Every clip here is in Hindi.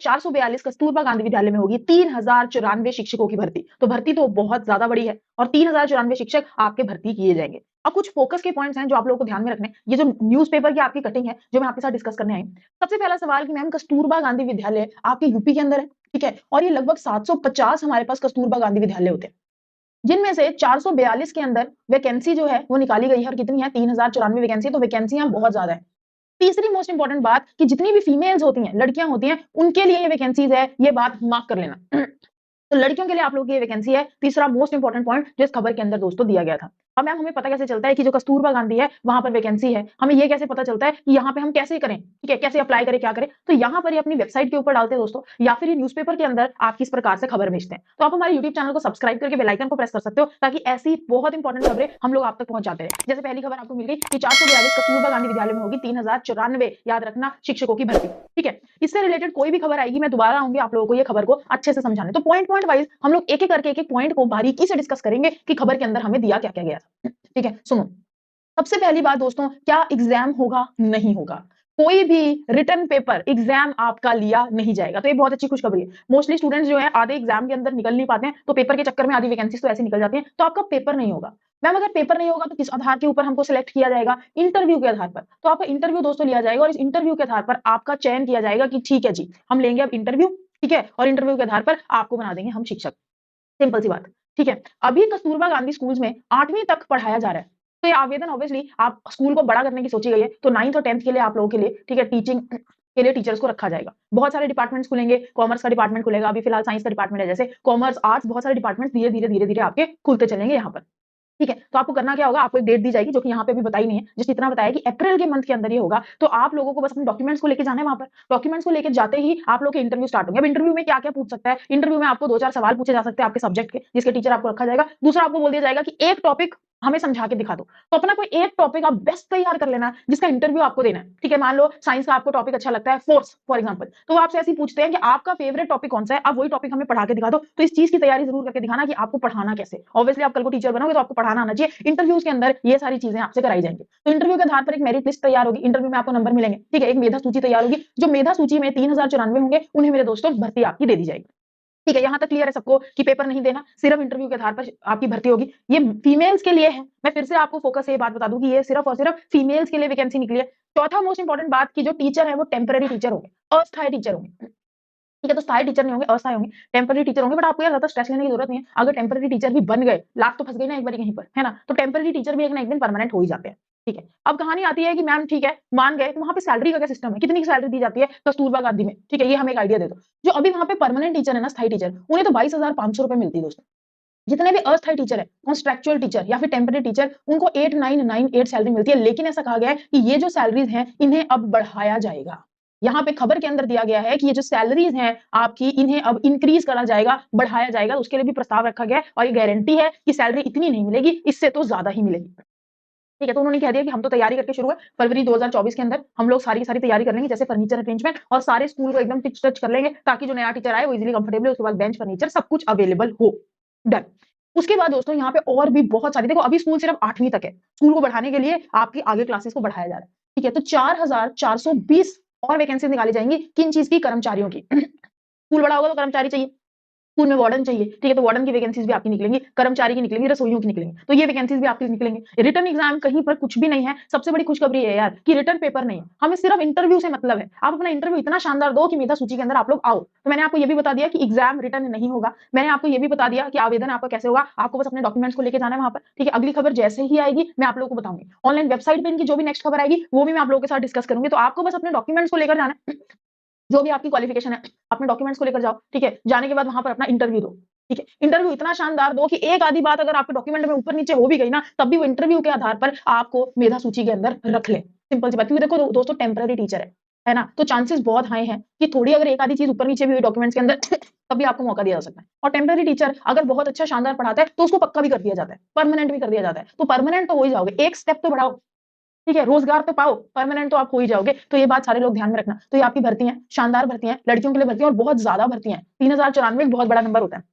442 कस्तूरबा गांधी विद्यालय में होगी 3094 शिक्षकों की भर्ती। तो भर्ती तो बहुत ज्यादा बड़ी है और 3094 शिक्षक आपके भर्ती किए जाएंगे। अब कुछ फोकस के पॉइंट्स हैं जो आप लोगों को ध्यान में रखने हैं। ये जो न्यूज़पेपर की आपकी कटिंग है जो मैं आपके साथ डिस्कस करने आई हूं। सबसे पहला सवाल कि मैम कस्तूरबा गांधी विद्यालय आपके यूपी के अंदर है, ठीक है, और ये लगभग 750 हमारे पास कस्तूरबा गांधी विद्यालय होते हैं, जिनमें से 442 के अंदर वैकेंसी जो है वो निकाली गई है। और कितनी है? 3094 वैकेंसी। तो वैकेंसी बहुत ज्यादा है। तीसरी मोस्ट इंपॉर्टेंट बात कि जितनी भी फीमेल्स होती हैं, लड़कियां होती हैं, उनके लिए ये वैकेंसीज है, ये बात मार्क कर लेना। तो लड़कियों के लिए आप लोगों की ये वैकेंसी है। तीसरा मोस्ट इंपॉर्टेंट पॉइंट जो इस खबर के अंदर दोस्तों दिया गया था। अब मैम हमें पता कैसे चलता है कि जो कस्तूरबा गांधी है वहां पर वैकेंसी है? हमें ये कैसे पता चलता है कि यहाँ पे हम कैसे करें, ठीक है, कैसे अप्लाई करें, क्या करें? तो यहाँ पर ये अपनी वेबसाइट के ऊपर डालते हैं दोस्तों, या फिर ये न्यूज़पेपर के अंदर आपकी इस प्रकार से खबर भेजते हैं। तो आप हमारे यूट्यूब चैनल को सब्सक्राइब करके बेल आइकन को प्रेस कर सकते हो ताकि ऐसी बहुत इंपॉर्टेंट खबरें हम लोग आप तक पहुंचाते हैं। जैसे पहली खबर आपको मिल गई कि 442 कस्तूरबा गांधी विद्यालय में होगी 3094, याद रखना, शिक्षकों की भर्ती, ठीक है। इससे रिलेटेड कोई भी खबर आएगी मैं दोबारा आऊंगी आप लोगों को ये खबर को अच्छे से समझाने। तो पॉइंट पॉइंट वाइज हम लोग एक एक करके एक एक पॉइंट को बारीकी से डिस्कस करेंगे कि खबर के अंदर हमें दिया क्या क्या गया था, ठीक है। सुनो, सबसे पहली बात दोस्तों, क्या एग्जाम होगा? नहीं होगा। कोई भी रिटर्न पेपर एग्जाम आपका लिया नहीं जाएगा। तो ये बहुत अच्छी खुशखबरी है। मोस्टली स्टूडेंट्स जो है आधे एग्जाम के अंदर निकल नहीं पाते हैं, तो पेपर के चक्कर में आधी वैकेंसी तो ऐसे निकल जाती है। तो आपका पेपर नहीं होगा। मैम अगर पेपर नहीं होगा तो किस आधार के ऊपर हमको सिलेक्ट किया जाएगा? इंटरव्यू के आधार पर। तो आपका इंटरव्यू दोस्तों लिया जाएगा और इस इंटरव्यू के आधार पर आपका चयन किया जाएगा कि ठीक है जी, हम लेंगे अब इंटरव्यू, ठीक है, और इंटरव्यू के आधार पर आपको बना देंगे हम शिक्षक। सिंपल सी बात, ठीक है। अभी कस्तूरबा गांधी स्कूल्स में 8वीं तक पढ़ाया जा रहा है। तो ये आवेदन ऑब्वियसली आप स्कूल को बड़ा करने की सोची गई है, तो 9th और 10th के लिए आप लोगों के लिए, ठीक है, टीचिंग के लिए टीचर्स को रखा जाएगा। बहुत सारे डिपार्टमेंट्स खुलेंगे, कॉमर्स का डिपार्टमेंट खुलेगा, अभी फिलहाल साइंस का डिपार्टमेंट है, जैसे कॉमर्स, आर्ट्स, बहुत सारे डिपार्टमेंट्स धीरे धीरे आपके खुलते चलेंगे यहाँ पर, ठीक है। तो आपको करना क्या होगा, आपको एक डेट दी जाएगी जो कि यहाँ पे अभी बताई नहीं है, जस्ट इतना बताया कि अप्रैल के मंथ के अंदर ये होगा। तो आप लोगों को बस अपने डॉक्यूमेंट्स को लेके जाना है वहां पर। डॉक्यूमेंट्स को लेके जाते ही आप लोग के इंटरव्यू स्टार्ट होंगे। अब इंटरव्यू में क्या क्या पूछ सकता है? इंटरव्यू में आपको 2-4 सवाल पूछे जा सकते हैं आपके सब्जेक्ट के, जिसके टीचर आपको रखा जाएगा। दूसरा, आपको बोल दिया जाएगा कि एक टॉपिक हमें समझा के दिखा दो। तो अपना कोई एक टॉपिक आप बेस्ट तैयार कर लेना जिसका इंटरव्यू आपको देना है, ठीक है। मान लो साइंस का आपको टॉपिक अच्छा लगता है, फोर्स फॉर एग्जांपल, तो वो आपसे ऐसे ही पूछते हैं कि आपका फेवरेट टॉपिक कौन सा है, आप वही टॉपिक हमें पढ़ा के दिखा दो। तो इस चीज की तैयारी जरूर करके दिखाना कि आपको पढ़ाना कैसे। ऑब्वियसली आप कल को टीचर बनोगे तो आपको पढ़ाना आना चाहिए। इंटरव्यूज के अंदर ये सारी चीजें आपसे कराई जाएंगी। तो इंटरव्यू के आधार पर एक मेरिट लिस्ट तैयार होगी, इंटरव्यू में आपको नंबर मिलेंगे, ठीक है। एक मेधा सूची तैयार होगी, जो मेधा सूची में 3094 होंगे उन्हें मेरे दोस्तों भर्ती आपकी दे दी जाएगी, ठीक है। यहां तक क्लियर है सबको कि पेपर नहीं देना, सिर्फ इंटरव्यू के आधार पर आपकी भर्ती होगी। ये फीमेल्स के लिए है। मैं फिर से आपको फोकस से ये बात बता दूं कि ये सिर्फ और सिर्फ फीमेल्स के लिए वैकेंसी निकली है। चौथा मोस्ट इंपॉर्टेंट बात कि जो टीचर है वो टेम्पररी टीचर होंगे, अस्थायी टीचर होंगे, ठीक है। तो स्थायी टीचर नहीं होंगे, अस्थायी होंगे, टेम्पररी टीचर होंगे। बट आपको यार ज्यादा स्ट्रेस लेने की जरूरत नहीं है। अगर टेम्पररी टीचर भी बन गए, लाख तो फंस गई ना एक बार कहीं पर, है ना। तो टेम्पररी टीचर भी एक ना एक दिन परमानेंट हो ही जाते हैं, ठीक है। अब कहानी आती है कि मैम ठीक है मान गए, तो वहां पे सैलरी का क्या सिस्टम है, कितनी सैलरी दी जाती है कस्तूरबा गांधी में, ठीक है, ये हमें एक आइडिया दे दो। जो अभी वहां पे परमानेंट टीचर है ना, स्थायी टीचर, उन्हें तो 22,500 रुपए मिलती है दोस्तों। जितने भी अस्थायी टीचर है, कॉन्ट्रैक्चुअल टीचर या फिर टेम्पररी टीचर, उनको 8998 सैलरी मिलती है। लेकिन ऐसा कहा गया है कि ये जो सैलरीज हैं इन्हें अब बढ़ाया जाएगा। यहाँ पे खबर के अंदर दिया गया है कि ये जो सैलरीज हैं आपकी, इन्हें अब इंक्रीज करा जाएगा, बढ़ाया जाएगा। उसके लिए भी प्रस्ताव रखा गया है और ये गारंटी है कि सैलरी इतनी नहीं मिलेगी, इससे तो ज्यादा ही मिलेगी, ठीक है। तो उन्होंने कह दिया कि हम तो तैयारी करके शुरू है, फरवरी 2024 के अंदर हम लोग सारी की सारी तैयारी कर लेंगे, जैसे फर्नीचर अरेंजमेंट, और सारे स्कूल को एकदम टिच टच कर लेंगे ताकि जो नया टीचर आए वो इजीली कंफर्टेबल है, उसके बाद बेंच फर्नीचर सब कुछ अवेलेबल हो। डन। उसके बाद दोस्तों यहाँ पे और भी बहुत सारी, देखो अभी स्कूल सिर्फ 8वीं तक है, स्कूल को बढ़ाने के लिए आपकी आगे क्लासेस को बढ़ाया जा रहा है, ठीक है। तो 4420 और वैकेंसी निकाली जाएंगी। किन चीज की? कर्मचारियों की। स्कूल बड़ा होगा तो कर्मचारी चाहिए, स्कूल में वार्डन चाहिए, ठीक है। तो वार्डन की वैकेंसीज भी आपकी निकलेंगी, कर्मचारी की निकलेंगी, रसोइयों की निकलेंगी। तो ये वैकेंसीज भी आपकी निकलेंगी। रिटर्न एग्जाम कहीं पर कुछ भी नहीं है। सबसे बड़ी खुशखबरी है यार कि रिटर्न पेपर नहीं है, हमें सिर्फ इंटरव्यू से मतलब है। आप अपना इंटरव्यू इतना शानदार दो कि मेधा सूची के अंदर आप लोग आओ। तो मैंने आपको ये भी बता दिया कि एग्जाम रिटर्न नहीं होगा। मैंने आपको ये भी बता दिया कि आवेदन आपका कैसे होगा, आपको बस अपने डॉक्यूमेंट्स को लेकर जाना है वहां पर, ठीक है। अगली खबर जैसे ही आएगी मैं आप लोगों को बताऊंगी। ऑनलाइन वेबसाइट पर इनकी जो भी नेक्स्ट खबर आएगी वो भी मैं आप लोगों के साथ डिस्कस करूंगी। तो आपको बस अपने डॉक्यूमेंट्स को लेकर जाना है, जो भी आपकी क्वालिफिकेशन है अपने डॉक्यूमेंट्स को लेकर जाओ, ठीक है। जाने के बाद वहां पर अपना इंटरव्यू दो, ठीक है। इंटरव्यू इतना शानदार दो कि एक आधी बात अगर आपके डॉक्यूमेंट में ऊपर नीचे हो भी गई ना, तब भी वो इंटरव्यू के आधार पर आपको मेधा सूची के अंदर रख ले। सिंपल सी बात, क्योंकि देखो दोस्तों टेम्पररी टीचर है ना, तो चांसेस बहुत हाई हैं कि थोड़ी अगर एक आधी चीज ऊपर नीचे भी हुई डॉक्यूमेंट्स के अंदर तभी आपको मौका दिया जा सकता है। और टेम्पररी टीचर अगर बहुत अच्छा शानदार पढ़ाता है तो उसको पक्का भी कर दिया जाता है, परमानेंट भी कर दिया जाता है। तो परमानेंट तो हो ही जाओगे, एक स्टेप तो बढ़ाओ, ठीक है। रोजगार तो पाओ, परमानेंट तो आप हो ही जाओगे। तो ये बात सारे लोग ध्यान में रखना। तो ये आपकी भर्ती है, शानदार भर्ती है, लड़कियों के लिए भर्ती है और बहुत ज्यादा भर्ती है। 3094 बहुत बड़ा नंबर होता है।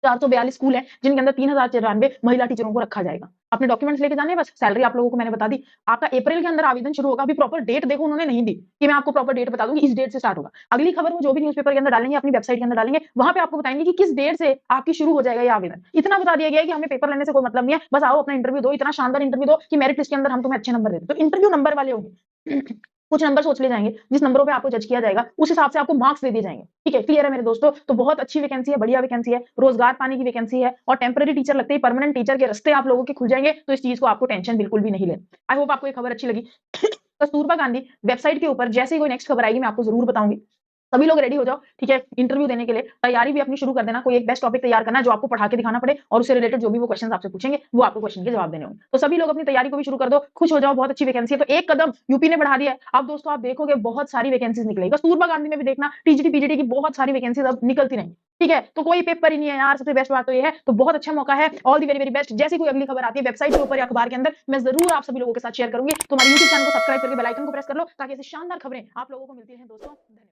442 स्कूल हैं जिनके अंदर 3094 महिला टीचरों को रखा जाएगा। अपने डॉक्यूमेंट्स लेके जाने हैं बस। सैलरी आप लोगों को मैंने बता दी। आपका अप्रैल के अंदर आवेदन शुरू होगा। अभी प्रॉपर डेट देखो उन्होंने नहीं दी कि मैं आपको प्रॉपर डेट बता दूंगी इस डेट से स्टार्ट होगा। अगली खबर वो जो भी न्यूज़पेपर के अंदर डालेंगे, अपनी वेबसाइट के अंदर डालेंगे, वहां पे आपको बताएंगे कि किस डेट से आपकी शुरू हो जाएगा ये आवेदन। इतना बता दिया गया है कि हमें पेपर लेने से कोई मतलब नहीं है, बस आओ अपना इंटरव्यू दो, इतना शानदार इंटरव्यू दो कि मेरिट लिस्ट के अंदर हम तुम्हें अच्छे नंबर दे दें। तो इंटरव्यू नंबर वाले होंगे। कुछ नंबर सोच लिए जाएंगे, जिस नंबरों पे आपको जज किया जाएगा उस हिसाब से आपको मार्क्स दे दिए जाएंगे। ठीक है, क्लियर है मेरे दोस्तों? तो बहुत अच्छी वैकेंसी है, बढ़िया वैकेंसी है, रोजगार पाने की वैकेंसी है और टेम्पररी टीचर लगते ही परमानेंट टीचर के रास्ते आप लोगों के खुल जाएंगे। तो इस चीज को आपको टेंशन बिल्कुल भी नहीं लेनी। आई होप आपको ये खबर अच्छी लगी। कस्तूरबा गांधी वेबसाइट के ऊपर जैसे ही कोई नेक्स्ट खबर आएगी मैं आपको जरूर बताऊंगी। सभी लोग रेडी हो जाओ, ठीक है, इंटरव्यू देने के लिए। तैयारी भी अपनी शुरू कर देना। कोई एक बेस्ट टॉपिक तैयार करना जो आपको पढ़ा के दिखाना पड़े और उससे रिलेटेड जो भी वो क्वेश्चंस आपसे पूछेंगे वो आपको क्वेश्चन के जवाब देने होंगे। तो सभी लोग अपनी तैयारी को भी शुरू कर दो, खुश हो जाओ, बहुत अच्छी वैकेंसी है। तो एक कदम यूपी ने बढ़ा दिया है। अब दोस्तों आप देखोगे बहुत सारी वैकेंसीज निकलेगी। कस्तूरबा गांधी में भी देखना टीजीटी पीजीटी की बहुत सारी वैकेंसीज अब निकलती रहेंगी। ठीक है, तो कोई पेपर ही नहीं है यार। सबसे बेस्ट बात तो ये है, तो बहुत अच्छा मौका है। All the very very best. जैसी कोई अगली खबर आती है वेबसाइट के ऊपर या अखबार के अंदर, मैं जरूर आप सभी लोगों के साथ शेयर करूंगी। तो हमारे यूट्यूब चैनल को सब्सक्राइब करके बेल आइकन को प्रेस कर लो ताकि ऐसी शानदार खबरें आप लोगों को मिलती रहें दोस्तों। धन्यवाद।